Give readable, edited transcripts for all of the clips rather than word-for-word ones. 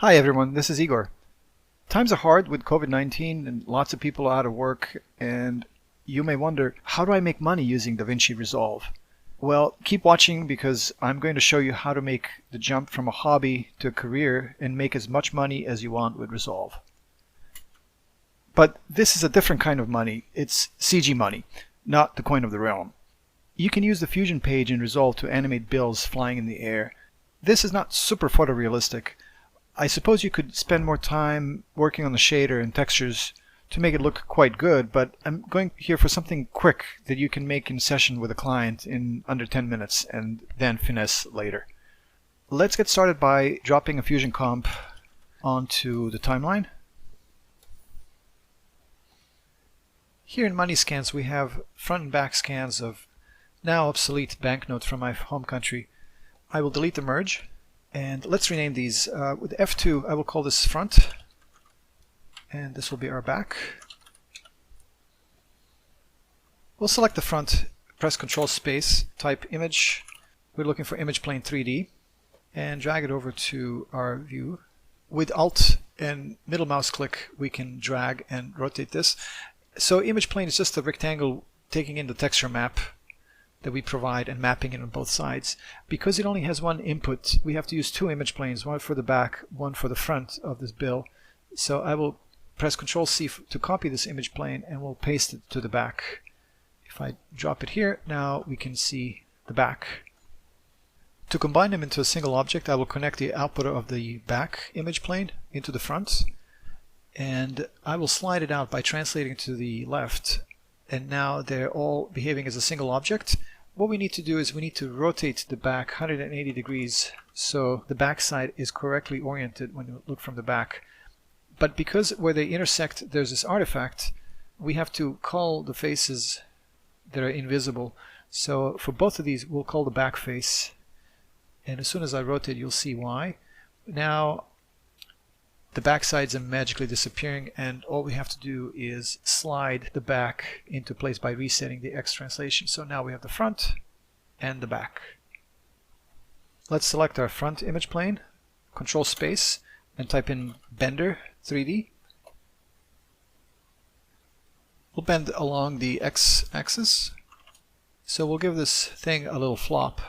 Hi everyone, this is Igor. Times are hard with COVID-19 and lots of people are out of work, and you may wonder, how do I make money using DaVinci Resolve? Well, keep watching because I'm going to show you how to make the jump from a hobby to a career and make as much money as you want with Resolve. But this is a different kind of money. It's CG money, not the coin of the realm. You can use the Fusion page in Resolve to animate bills flying in the air. This is not super photorealistic. I suppose you could spend more time working on the shader and textures to make it look quite good, but I'm going here for something quick that you can make in session with a client in under 10 minutes and then finesse later. Let's get started by dropping a Fusion comp onto the timeline. Here in Money Scans we have front and back scans of now obsolete banknotes from my home country. I will delete the merge. And let's rename these. With F2, I will call this front, and this will be our back. We'll select the front, press Control Space, type image. We're looking for image plane 3D, and drag it over to our view. With Alt and middle mouse click, we can drag and rotate this. So image plane is just a rectangle taking in the texture map that we provide and mapping it on both sides. Because it only has one input, we have to use two image planes, one for the back, one for the front of this bill. So I will press Ctrl C to copy this image plane and we'll paste it to the back. If I drop it here, now we can see the back. To combine them into a single object, I will connect the output of the back image plane into the front, and I will slide it out by translating to the left, and now they're all behaving as a single object. What we need to do is we need to rotate the back 180 degrees so the back side is correctly oriented when you look from the back. But because where they intersect there's this artifact, we have to call the faces that are invisible. So for both of these we'll call the back face, and as soon as I rotate you'll see why. Now the back sides are magically disappearing, and all we have to do is slide the back into place by resetting the X translation. So now we have the front and the back. Let's select our front image plane, Control Space, and type in Bender 3D. We'll bend along the X axis. So we'll give this thing a little flop.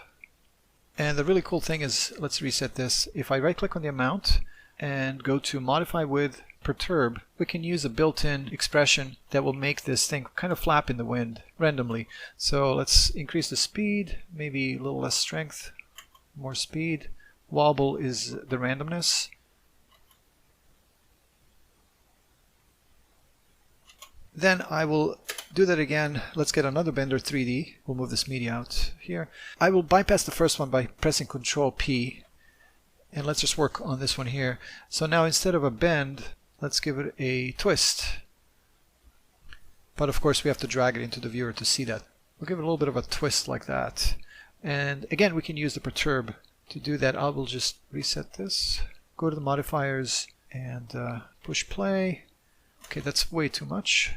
And the really cool thing is, let's reset this. If I right click on the amount and go to Modify with Perturb, we can use a built-in expression that will make this thing kind of flap in the wind randomly. So let's increase the speed, maybe a little less strength, more speed. Wobble is the randomness. Then I will do that again. Let's get another Bender 3D. We'll move this media out here. I will bypass the first one by pressing Control P. And let's just work on this one here. So now instead of a bend, let's give it a twist. But of course we have to drag it into the viewer to see that. We'll give it a little bit of a twist like that. And again we can use the perturb to do that. I will just reset this, go to the modifiers and push play. Okay, that's way too much.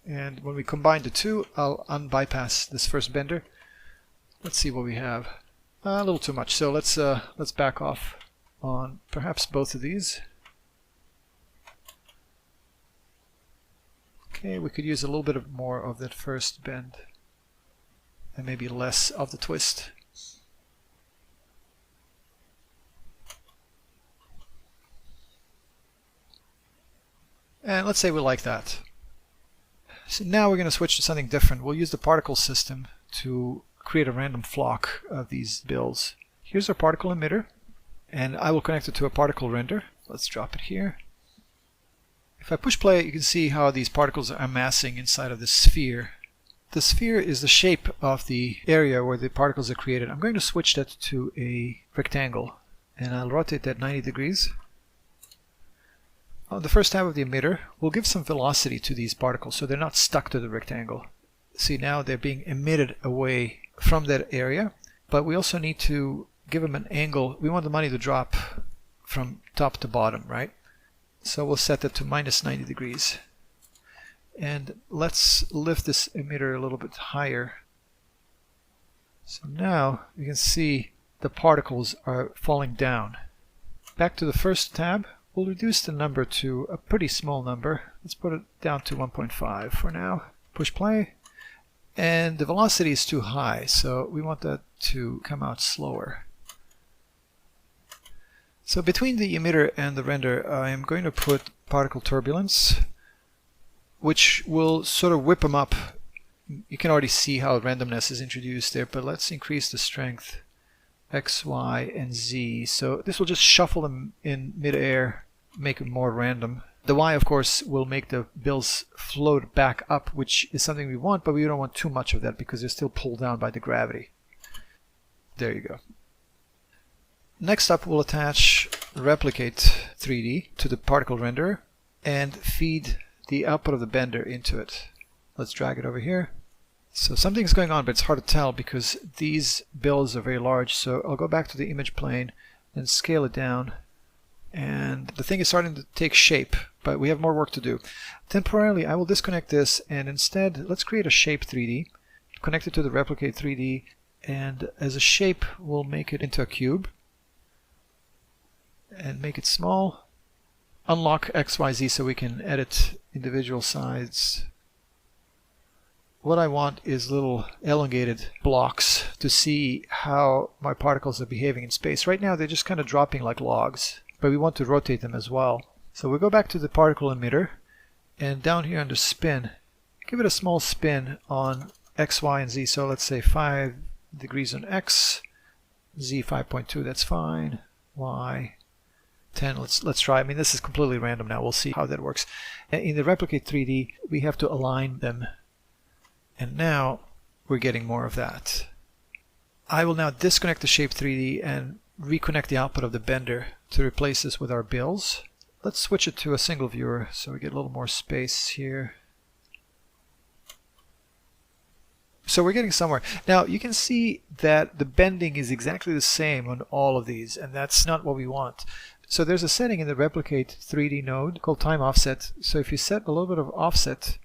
And when we combine the two, I'll unbypass this first bender. Let's see what we have. A little too much, so let's back off on perhaps both of these. Okay, we could use a little bit more of that first bend and maybe less of the twist. And let's say we like that. So now we're going to switch to something different. We'll use the particle system to create a random flock of these bills. Here's our particle emitter, and I will connect it to a particle render. Let's drop it here. If I push play, you can see how these particles are amassing inside of this sphere. The sphere is the shape of the area where the particles are created. I'm going to switch that to a rectangle, and I'll rotate that 90 degrees. On the first tab of the emitter, we'll give some velocity to these particles so they're not stuck to the rectangle. See, now they're being emitted away from that area, but we also need to give them an angle. We want the money to drop from top to bottom, right? So we'll set that to minus 90 degrees. And let's lift this emitter a little bit higher. So now you can see the particles are falling down. Back to the first tab, we'll reduce the number to a pretty small number. Let's put it down to 1.5 for now. Push play. And the velocity is too high, so we want that to come out slower. So between the emitter and the render, I am going to put particle turbulence, which will sort of whip them up. You can already see how randomness is introduced there, but let's increase the strength X, Y, and Z. So this will just shuffle them in midair, make it more random. The Y, of course, will make the bills float back up, which is something we want, but we don't want too much of that because they're still pulled down by the gravity. There you go. Next up, we'll attach Replicate 3D to the particle renderer and feed the output of the bender into it. Let's drag it over here. So something's going on, but it's hard to tell because these bills are very large. So I'll go back to the image plane and scale it down. And the thing is starting to take shape, but we have more work to do. Temporarily, I will disconnect this, and instead, let's create a shape 3D, connect it to the Replicate 3D, and as a shape, we'll make it into a cube, and make it small. Unlock XYZ so we can edit individual sides. What I want is little elongated blocks to see how my particles are behaving in space. Right now, they're just kind of dropping like logs, but we want to rotate them as well. So we'll go back to the particle emitter, and down here under spin, give it a small spin on X, Y, and Z. So let's say 5 degrees on X, Z 5.2, that's fine, Y 10, let's try. I mean, this is completely random now, we'll see how that works. In the Replicate 3D, we have to align them, and now we're getting more of that. I will now disconnect the Shape 3D and reconnect the output of the bender to replace this with our bills. Let's switch it to a single viewer so we get a little more space here. So we're getting somewhere. Now you can see that the bending is exactly the same on all of these, and that's not what we want. So there's a setting in the Replicate 3D node called Time Offset. So if you set a little bit of offset,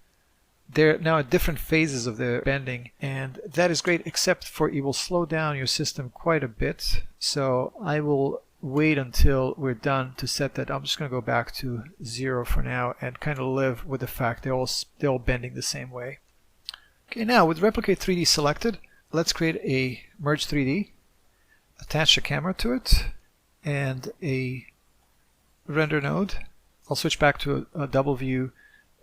they're now at different phases of the bending, and that is great, except for it will slow down your system quite a bit. So I will wait until we're done to set that. I'm just going to go back to 0 for now and kind of live with the fact they're all bending the same way. Okay, now with Replicate 3D selected, let's create a Merge 3D, attach a camera to it, and a render node. I'll switch back to a double view,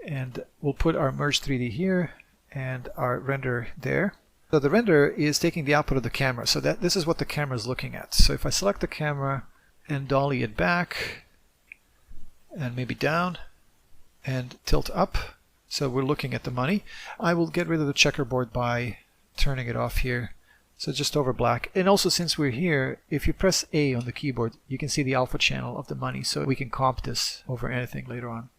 and we'll put our Merge 3D here and our render there. So the render is taking the output of the camera, so that this is what the camera is looking at. So if I select the camera and dolly it back and maybe down and tilt up, so we're looking at the money, I will get rid of the checkerboard by turning it off here. So just over black. And also, since we're here, if you press A on the keyboard, you can see the alpha channel of the money, so we can comp this over anything later on.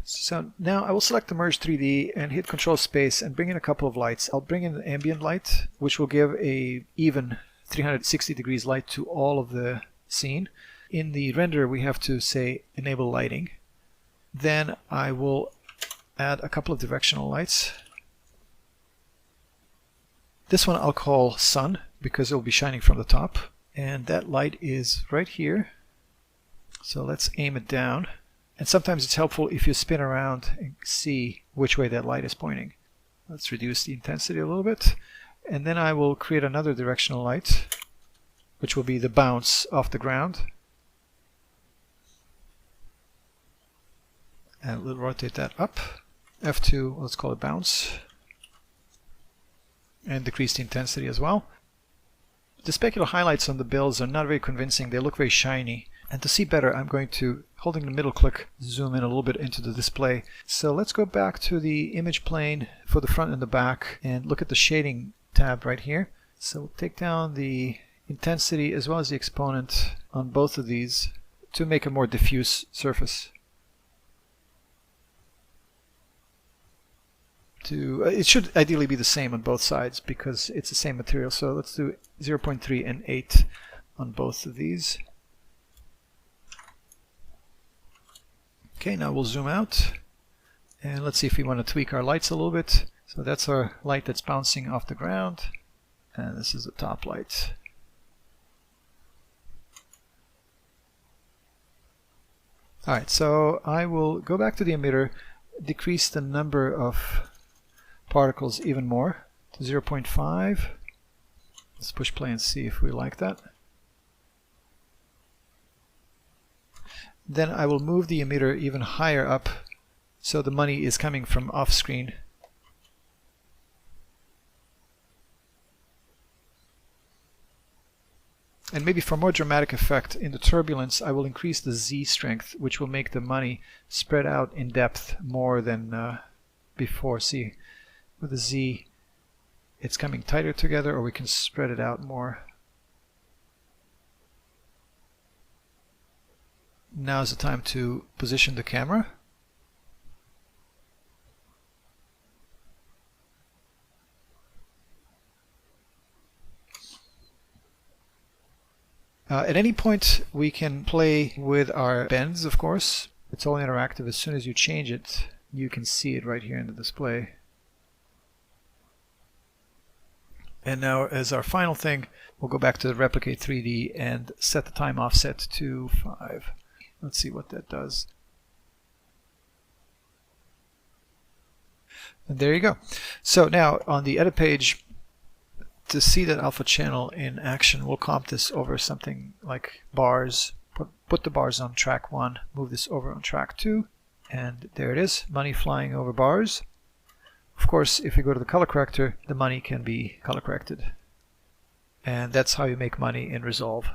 So now I will select the Merge 3D and hit Control Space and bring in a couple of lights. I'll bring in the ambient light, which will give a even 360 degrees light to all of the scene. In the render, we have to say Enable Lighting. Then I will add a couple of directional lights. This one I'll call Sun because it will be shining from the top. And that light is right here. So let's aim it down. And sometimes it's helpful if you spin around and see which way that light is pointing. Let's reduce the intensity a little bit. And then I will create another directional light, which will be the bounce off the ground. And we'll rotate that up. F2, let's call it bounce. And decrease the intensity as well. The specular highlights on the bills are not very convincing. They look very shiny. And to see better, I'm going to, holding the middle click, zoom in a little bit into the display. So let's go back to the image plane for the front and the back and look at the shading tab right here. So we'll take down the intensity as well as the exponent on both of these to make a more diffuse surface. It should ideally be the same on both sides because it's the same material. So let's do 0.3 and 8 on both of these. Okay, now we'll zoom out and let's see if we want to tweak our lights a little bit. So that's our light that's bouncing off the ground, and this is the top light. Alright, so I will go back to the emitter, decrease the number of particles even more to 0.5. Let's push play and see if we like that. Then I will move the emitter even higher up so the money is coming from off screen. And maybe for more dramatic effect in the turbulence, I will increase the Z strength, which will make the money spread out in depth more than before. See, with the Z, it's coming tighter together, or we can spread it out more. Now is the time to position the camera. At any point we can play with our bends, of course. It's all interactive. As soon as you change it, you can see it right here in the display. And now as our final thing, we'll go back to the Replicate 3D and set the time offset to 5. Let's see what that does. And there you go. So now on the edit page, to see that alpha channel in action, we'll comp this over something like bars. Put the bars on track 1, move this over on track 2, and there it is, money flying over bars. Of course, if you go to the color corrector, the money can be color corrected. And that's how you make money in Resolve.